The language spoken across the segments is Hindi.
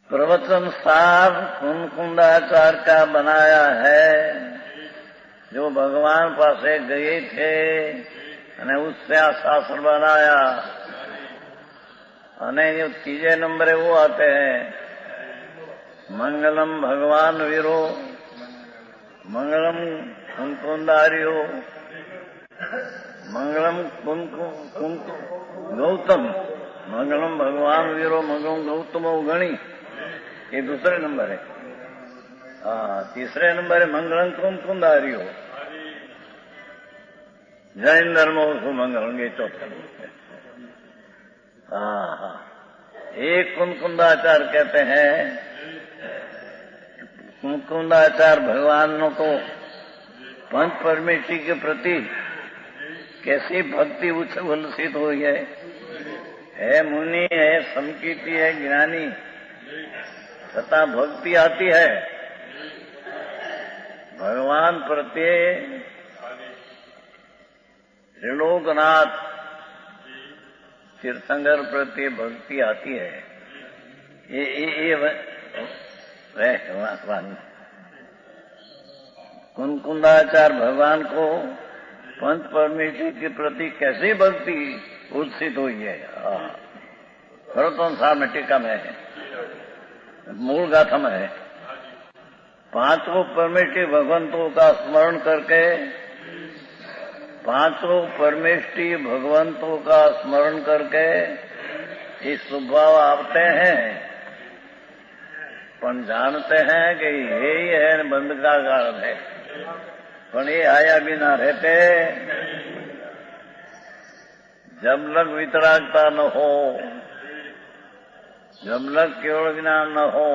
प्रवचन सार कुंकुंदाचार का बनाया है, जो भगवान पासे गए थे અને उससे शास्त्र बनाया। અને जो तीजे नंबरे वो आते हैं, मंगलम भगवान वीरो, मंगलम कुंकुंदारियो, मंगलम गौतम, मंगलम भगवान वीरो, मंगलम गौतम गणी, ये दूसरे नंबर है। तीसरे नंबर है मंगलम कुंकुंदारियो, जैन धर्मों को मंगलम, ये चौथा नंबर है। एक कुंकुंदाचार कहते हैं। कुंकुंदाचार भगवानों को पंच परमेश्वरी के प्रति कैसी भक्ति उल्लसित हुई है मुनि, है समकीर्ति, है ज्ञानी, तथा भक्ति आती है भगवान प्रत्यय। त्रिलोकनाथ तीर्थंकर प्रति भक्ति आती है। ये कुंकुंदाचार भगवान को पंच परमेश्वरी के प्रति कैसी भक्ति उत्सित हुई है। सर्वतंसार में टीका में है, मूल गाथा में है। पांचों परमेश्वरी भगवंतों का स्मरण करके, पांचों परमेश्वरी भगवंतों का स्मरण करके ये स्वभाव आते हैं, पण जानते हैं कि यही है बंद का कारण है, पण ये आया बिना रहते। जब लग वितरागता न हो, जब लग केवल ज्ञान न हो,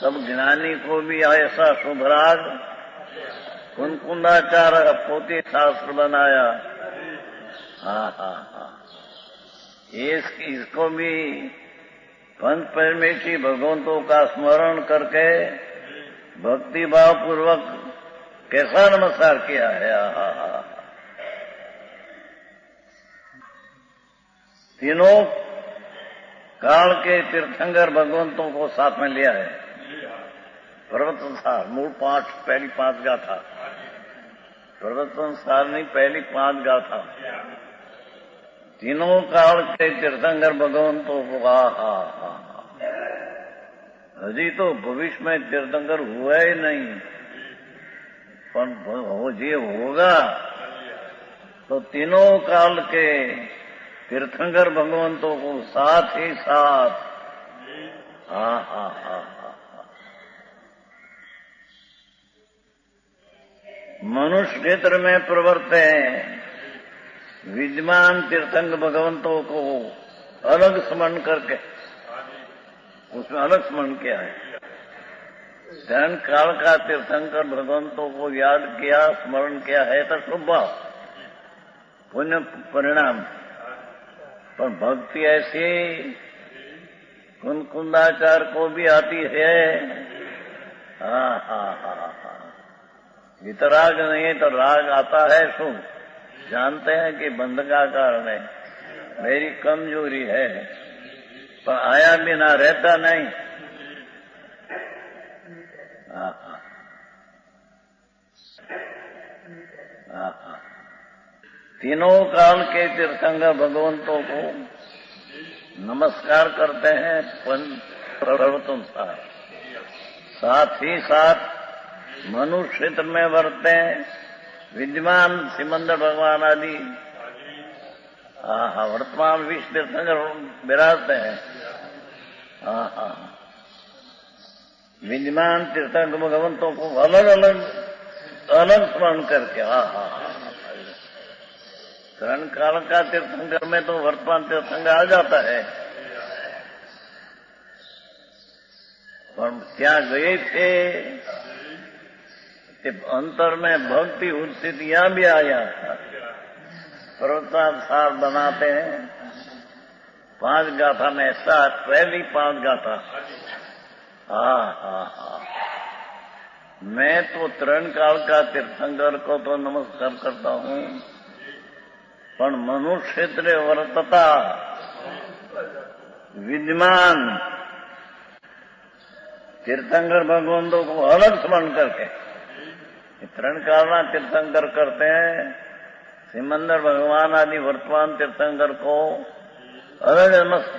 तब ज्ञानी को भी ऐसा शुभराग कुंकुंदाचार पोती शास्त्र बनाया। इसको भी पंच परमेश्वरी भगवंतों का स्मरण करके भक्ति भाव पूर्वक कैसा नमस्कार किया है। तीनों काल के तीर्थंकर भगवंतों को साथ में लिया है। प्रवचन सार मूल पहली पांच गाथा, प्रवचन सार नहीं, पहली पांच गाथा। तीनों काल के तीर्थंकर भगवंतों को हजी तो भविष्य में तीर्थंकर हुआ ही नहीं, पर हो जी होगा तो तीनों काल के तीर्थंकर भगवंतों को साथ ही साथ मनुष्य क्षेत्र में प्रवर्ते विद्यमान तीर्थंकर भगवंतों को अलग स्मरण करके, उसमें अलग स्मरण किया है। धन काल का तीर्थंकर भगवंतों को याद किया, स्मरण किया है तो शुभ पुण्य परिणाम। पर भक्ति ऐसी कुंकुंदाचार को भी आती है। वितराग नहीं तो राग आता है। शुभ जानते हैं कि बंध का कारण है, मेरी कमजोरी है, पर आया बिना रहता नहीं। तीनों काल के तीर्थंकर भगवंतों को नमस्कार करते हैं प्रवर्तन साथ ही साथ मनुष्य क्षेत्र में वर्तते हैं विद्यमान सिमंदर भगवान आदि वर्तमान विश्व तीर्थंकर विराजते हैं। विद्यमान तीर्थंकर भगवंतों को अलग अलग स्मरण करके करण काल का तीर्थंकर में तो वर्तमान तीर्थंकर आ जाता है, पर क्या गए थे अंतर में भक्ति उत्सित यहां भी आया। पर्वतासार बनाते हैं पांच गाथा में साथ, पहली पांच गाथा। मैं तो तरण काल का तीर्थंकर को तो नमस्कार करता हूं, पर मनुष्य क्षेत्र वर्तता विद्यमान तीर्थंकर भगवंतों को अलग स्मरण करके, तरण कालना तीर्थंकर करते हैं, सिमंदर भगवान आदि वर्तमान तीर्थंकर को अलग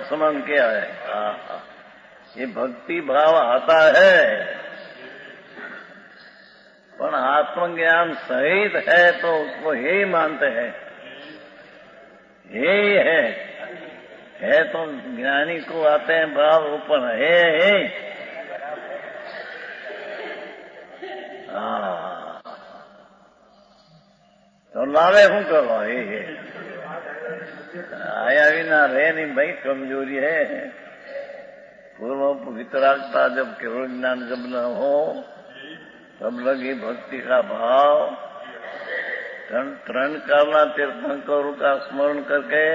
स्मरण किया है। ये भक्ति भाव आता है, पर आत्मज्ञान सहित है तो उसको यही मानते हैं, यही है तो ज्ञानी को आते हैं भाव ऊपर है। तो लावे हूं करो, ये आया बिना रहे नहीं भाई, कमजोरी है। पूर्व वितरागता जब केवल ज्ञान जब न हो तब लगी भक्ति का भाव। तरण कालना तीर्थंकरों का स्मरण करके,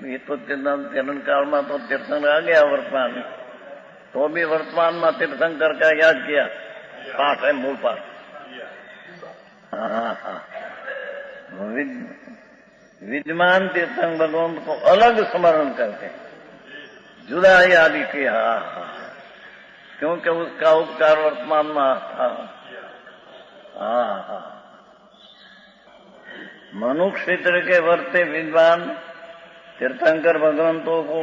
ये तो तरण काल में तो तीर्थंकर आ गया वर्तमान में, तो भी वर्तमान में तीर्थंकर का याद किया, पाठ है मूल पाठ। विद्यमान तीर्थंकर भगवंत को अलग स्मरण करके जुदा याद किया, क्योंकि उसका उपकार वर्तमान में था। मनुष्य क्षेत्र के वर्ते विद्वान तीर्थंकर भगवंतों को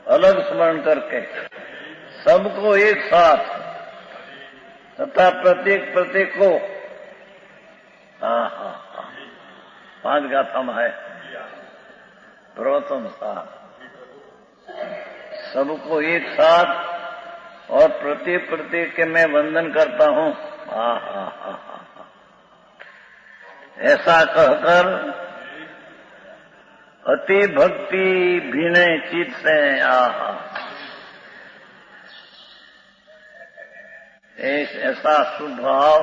अलग स्मरण करके सबको एक साथ तथा प्रत्येक को 5 गाथा में है प्रवचन साथ, सबको एक साथ और प्रत्येक के मैं वंदन करता हूं। ऐसा कहकर अति भक्ति विनय चित से ऐसा स्वभाव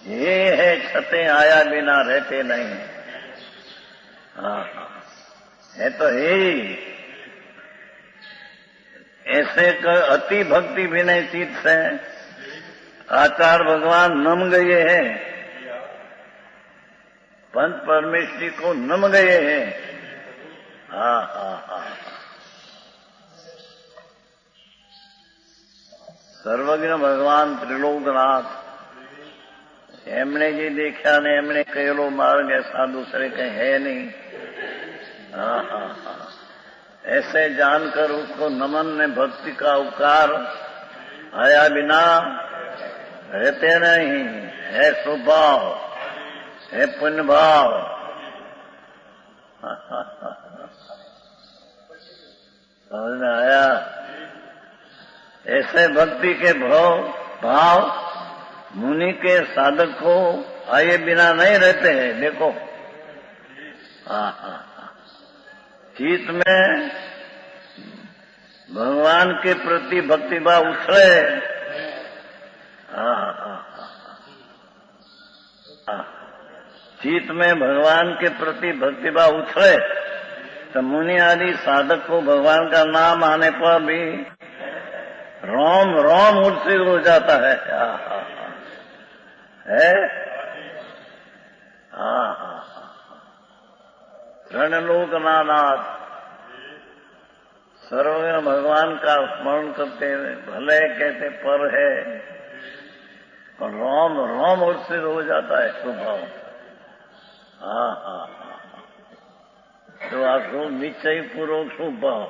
ये है, छते आया बिना रहते नहीं। है तो ही ऐसे कर अति भक्ति विनय चित से आचार्य भगवान नम गए हैं, पंच परमेश्वरी को नम गए हैं। सर्वज्ञ भगवान त्रिलोकनाथ एमने जी देखा ने एमने कहेलो मार्ग ऐसा दूसरे कहीं है नहीं। ऐसे जानकर उसको नमन में भक्ति का उपकार आया बिना रहते नहीं, है स्वभाव, है पुण्य भाव। समझ में आया? ऐसे भक्ति के भाव मुनि के साधक को आए बिना नहीं रहते हैं। देखो चित्त में भगवान के प्रति भक्ति भाव उछले, चित्त में भगवान के प्रति भक्ति भाव उछले तो मुनि आदि साधक को भगवान का नाम आने पर भी रोम रोम उत्सित हो जाता है। रणलोकनाथ सर्वज्ञ भगवान का स्मरण करते हुए भले कहते पर है, और रोम रोम उत्सित हो जाता है स्वभाव। तो आपको निश्चय पूर्वक स्वभाव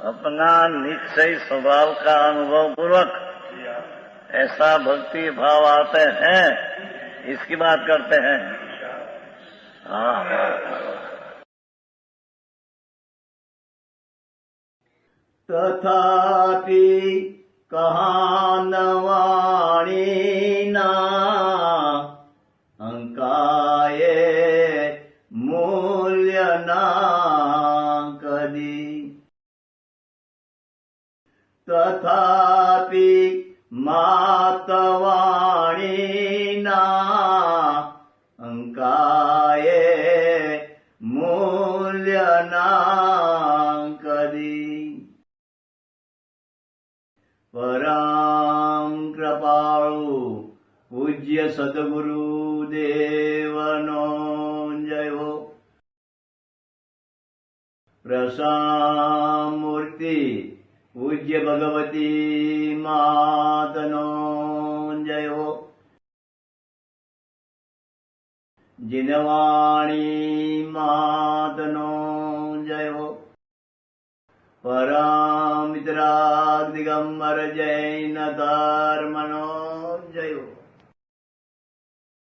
अपना निश्चय स्वभाव का अनुभव पूर्वक ऐसा भक्ति भाव आते हैं, इसकी बात करते हैं। तथापि कहानवाणी ना अंकाये मूल्य ना कदी। तथापि मातवाणी ना अंकाये मूल्य ना कदी। परम कृपाळु पूज्य सद्गुरु देवनो जय हो। પ્રસામૂર્તિ પૂજ્ય ભગવતી માતનો જય હો. જીનવાણી માતનો જય હો. પરમિત્રાગ દિગંબર જૈન ધર્મનો